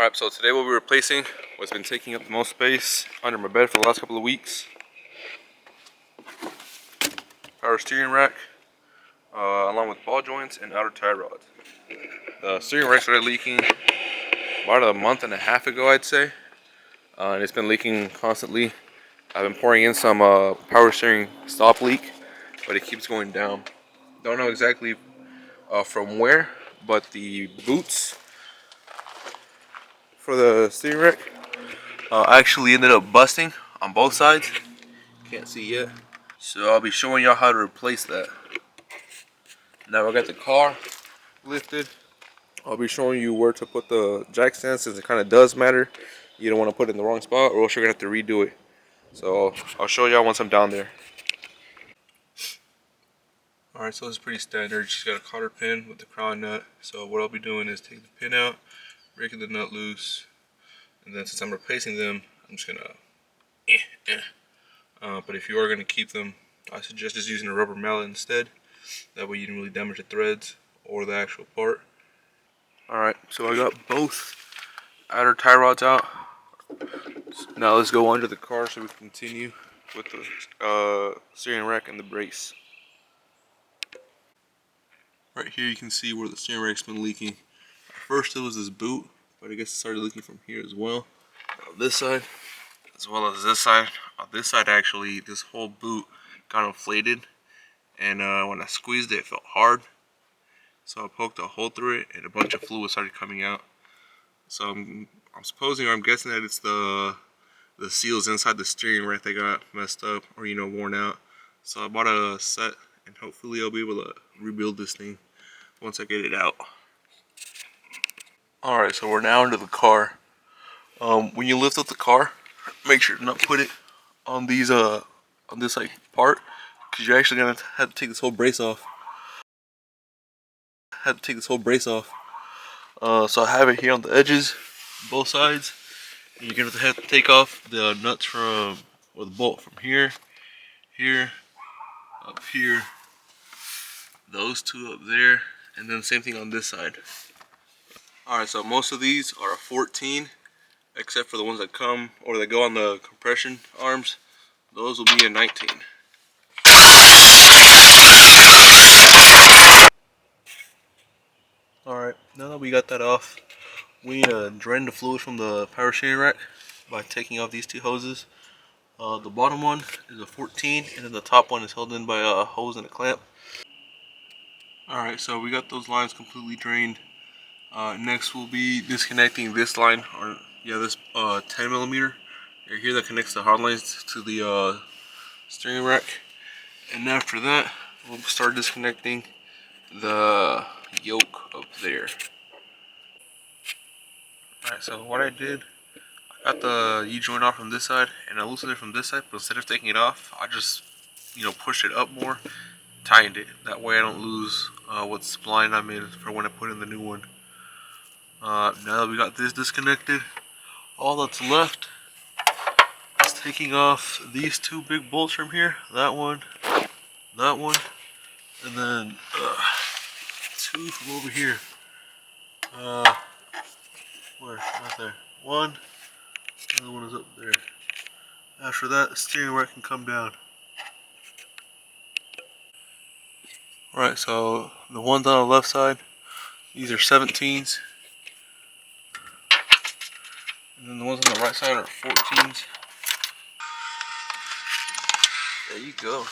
Alright, so today we'll be replacing what's been taking up the most space under my bed for the last couple of weeks. Power steering rack, along with ball joints and outer tie rods. The steering rack started leaking about a month and a half ago, I'd say. And it's been leaking constantly. I've been pouring in some power steering stop leak, but it keeps going down. Don't know exactly from where, but the boots for the steering rack actually ended up busting on both sides. Can't see yet. So I'll be showing y'all how to replace that. Now I got the car lifted. I'll be showing you where to put the jack stand, since it kind of does matter. You don't want to put it in the wrong spot or else you're going to have to redo it. So I'll show y'all once I'm down there. Alright, so it's pretty standard. Just got a cotter pin with the crown nut. So what I'll be doing is taking the pin out, breaking the nut loose, and then since I'm replacing them, I'm just going to but if you are going to keep them, I suggest just using a rubber mallet instead. That way you don't really damage the threads or the actual part. Alright, so I got both outer tie rods out. Now let's go under the car so we can continue with the steering rack and the brace. Right here you can see where the steering rack's been leaking. At first it was this boot, but I guess it started leaking from here as well. On this side, as well as this side. On this side actually, this whole boot got inflated, and when I squeezed it felt hard. So I poked a hole through it and a bunch of fluid started coming out. So I'm supposing, or I'm guessing that it's the seals inside the steering rack that got messed up or worn out. So I bought a set and hopefully I'll be able to rebuild this thing once I get it out. Alright, so we're now into the car. When you lift up the car, make sure to not put it on these on this part, because you're actually gonna have to take this whole brace off. So I have it here on the edges, both sides. And you're gonna have to take off the nuts or the bolt from here, up here, those two up there, and then same thing on this side. Alright, so most of these are a 14, except for the ones that come or that go on the compression arms. Those will be a 19. Alright, now that we got that off, we need to drain the fluid from the power steering rack by taking off these two hoses. The bottom one is a 14, and then the top one is held in by a hose and a clamp. Alright, so we got those lines completely drained. Next we'll be disconnecting this line, or this 10 millimeter right here that connects the hard lines to the steering rack. And after that, we'll start disconnecting the yoke up there. Alright, so what I did, I got the U-joint off from this side and I loosened it from this side, but instead of taking it off, I just pushed it up more, tightened it. That way I don't lose what spline I'm in for when I put in the new one. Now that we got this disconnected, all that's left is taking off these two big bolts from here, that one, and then two from over here. Where? Right there. One, the other one is up there. After that, the steering rack can come down. Alright, so the ones on the left side, these are 17s. And then the ones on the right side are 14s. There you go.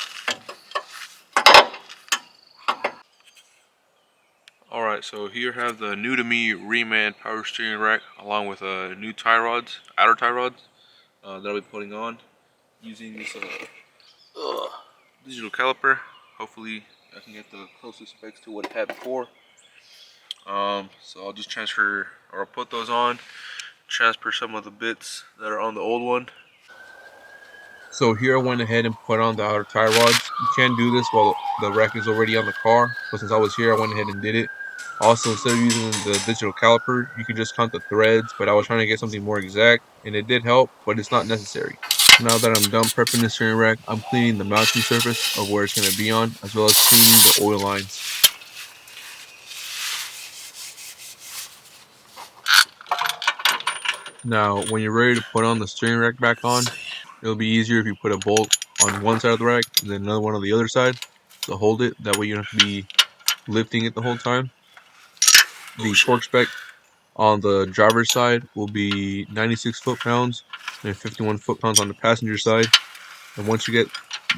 Alright, so here I have the new to me Reman power steering rack along with new tie rods, outer tie rods that I'll be putting on using this digital caliper. Hopefully I can get the closest specs to what it had before. So I'll just transfer, or I'll put those on, transfer some of the bits that are on the old one. So here I went ahead and put on the outer tie rods. You can do this while the rack is already on the car, but since I was here I went ahead and did it. Also, instead of using the digital caliper, you can just count the threads, but I was trying to get something more exact, and it did help, but it's not necessary. Now that I'm done prepping the steering rack, I'm cleaning the mounting surface of where it's going to be on, as well as cleaning the oil lines. Now, when you're ready to put on the steering rack back on, it'll be easier if you put a bolt on one side of the rack and then another one on the other side to hold it. That way you don't have to be lifting it the whole time. Oh The shit. torque spec on the driver's side will be 96 foot-pounds and 51 foot-pounds on the passenger side. And once you get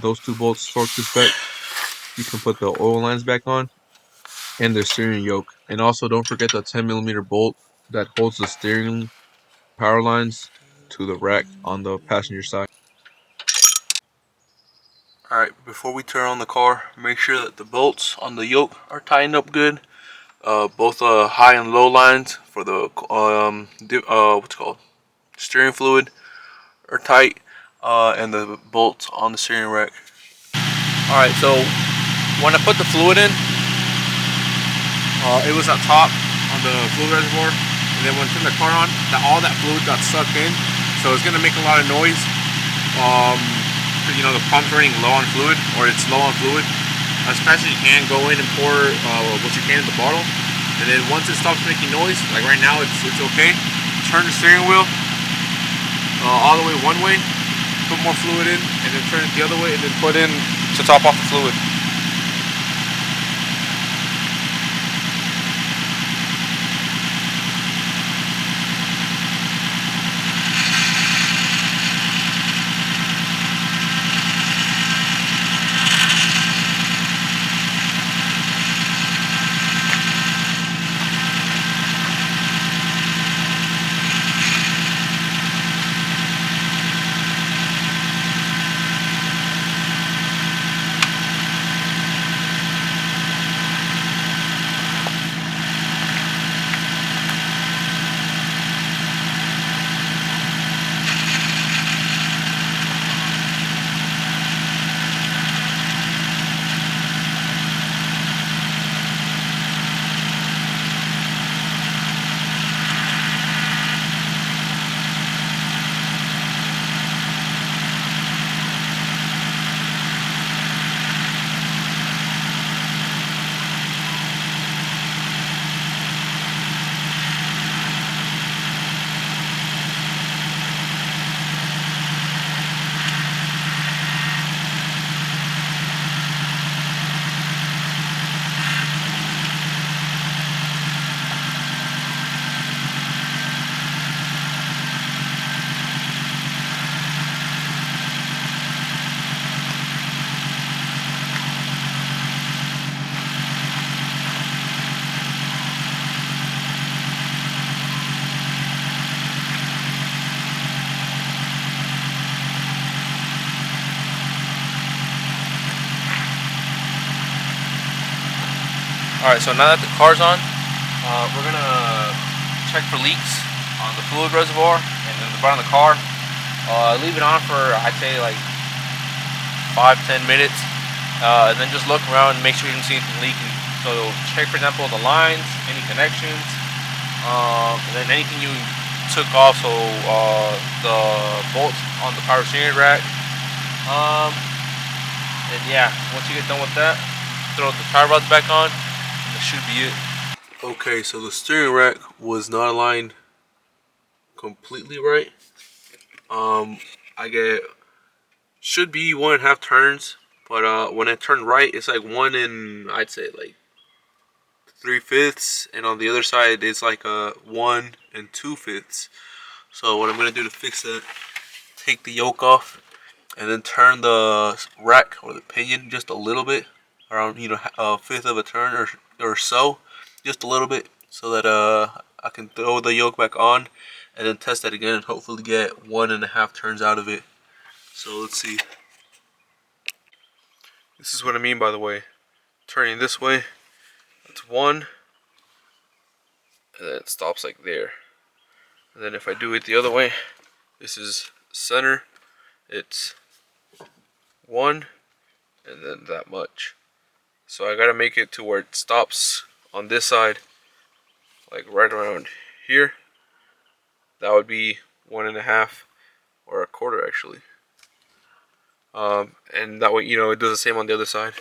those two bolts torqued to spec, you can put the oil lines back on and the steering yoke. And also don't forget the 10mm bolt that holds the steering power lines to the rack on the passenger side. Alright, before we turn on the car, make sure that the bolts on the yoke are tightened up good. Both high and low lines for the what's it called, steering fluid are tight, and the bolts on the steering rack. Alright, so when I put the fluid in, it was up top on the fluid reservoir, and then when I turned the car on, all that fluid got sucked in, so it's gonna make a lot of noise. You know, the pump's running low on fluid, or it's low on fluid. As fast as you can, go in and pour what you can in the bottle, and then once it stops making noise, like right now it's okay, turn the steering wheel all the way one way, put more fluid in, and then turn it the other way, and then put in to top off the fluid. Alright, so now that the car's on, we're gonna check for leaks on the fluid reservoir and then the front of the car. Leave it on for, I'd say, like 5-10 minutes, and then just look around and make sure you don't see anything leaking. So check, for example, the lines, any connections, and then anything you took off, so the bolts on the power steering rack. And yeah, once you get done with that, throw the tie rods back on, and that should be it. Okay, so the steering rack was not aligned completely right. I get, should be 1.5 turns, but when I turn right, it's like 1 and I'd say like 3/5, and on the other side it's like a 1 and 2/5. So what I'm gonna do to fix that, take the yoke off, and then turn the rack or the pinion just a little bit, around, you know, a fifth of a turn or so, just a little bit, so that I can throw the yoke back on and then test that again and hopefully get 1.5 turns out of it. So let's see. This is what I mean, by the way. Turning this way, that's 1, and then it stops like there. And then if I do it the other way, this is center, it's 1, and then that much. So I gotta make it to where it stops on this side, like right around here. That would be 1.5 or 1/4 actually. And that way, you know, it does the same on the other side.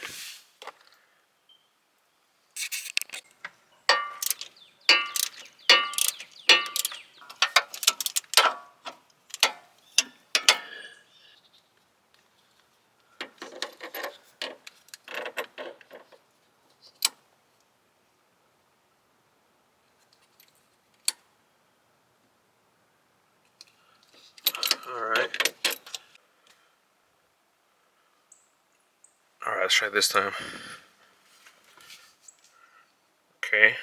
let's try this time. Okay.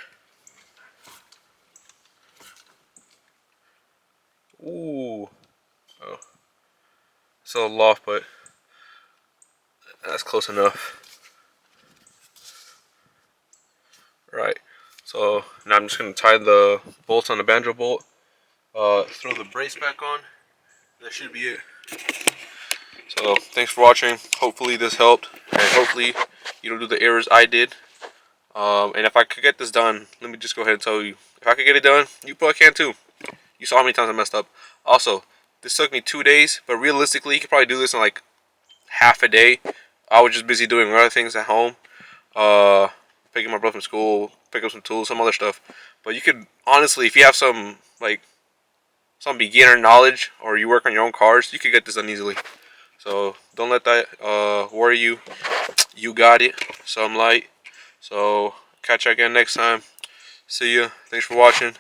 Ooh. Oh. It's a little off, but that's close enough. Right. So now I'm just gonna tie the bolts on the banjo bolt. Throw the brace back on. That should be it. So thanks for watching. Hopefully this helped, and hopefully you don't do the errors I did. And if I could get this done, let me just go ahead and tell you, if I could get it done, you probably can too. You saw how many times I messed up. Also, this took me 2 days, but realistically, you could probably do this in like half a day. I was just busy doing other things at home. Picking my brother from school, pick up some tools, some other stuff. But you could honestly, if you have some beginner knowledge or you work on your own cars, you could get this done easily. So don't let that worry you. You got it. Some light. So catch you again next time. See ya. Thanks for watching.